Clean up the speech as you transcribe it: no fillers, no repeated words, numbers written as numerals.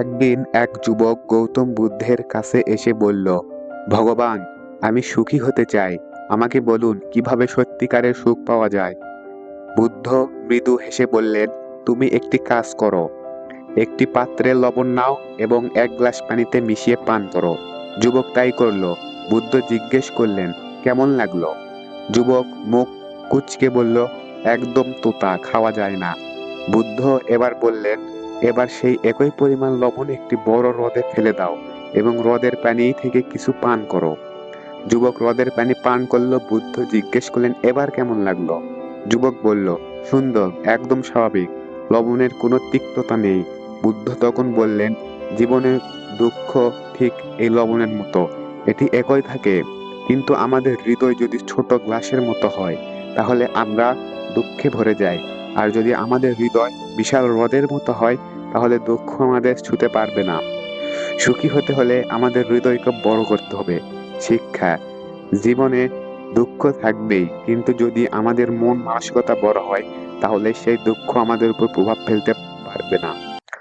একদিন এক যুবক গৌতম বুদ্ধের কাছে এসে বলল, ভগবান, আমি সুখী হতে চাই। আমাকে বলুন কিভাবে সত্যিকারের সুখ পাওয়া যায়। বুদ্ধ মৃদু হেসে বললেন, তুমি একটি কাজ করো। একটি পাত্রে লবণ নাও এবং এক গ্লাস পানিতে মিশিয়ে পান করো। যুবক তাই করলো। বুদ্ধ জিজ্ঞেস করলেন, কেমন লাগলো? যুবক মুখ কুঁচকে বলল, একদম তোতা, খাওয়া যায় না। বুদ্ধ এবার বললেন, এবার সেই একই পরিমাণ লবণ একটি বড় হ্রদে ফেলে দাও এবং হ্রদের পানি থেকে কিছু পান করো। যুবক হ্রদের পানি পান করলো। বুদ্ধ জিজ্ঞেস করলেন, এবার কেমন লাগলো? যুবক বলল, সুন্দর, একদম স্বাভাবিক, লবণের কোনো তিক্ততা নেই। বুদ্ধ তখন বললেন, জীবনের দুঃখ ঠিক এই লবণের মতো, এটি একই থাকে। কিন্তু আমাদের হৃদয় যদি ছোট গ্লাসের মতো হয়, তাহলে আমরা দুঃখে ভরে যাই। আর যদি আমাদের হৃদয় বিশাল হ্রদের মতো হয়, তাহলে দুঃখ আমাদের ছুঁতে পারবে না। সুখী হতে হলে আমাদের হৃদয়কে বড় করতে হবে। শিক্ষা: জীবনে দুঃখ থাকবেই, কিন্তু যদি আমাদের মন মানসিকতা বড় হয়, তাহলে সেই দুঃখ আমাদের উপর প্রভাব ফেলতে পারবে না।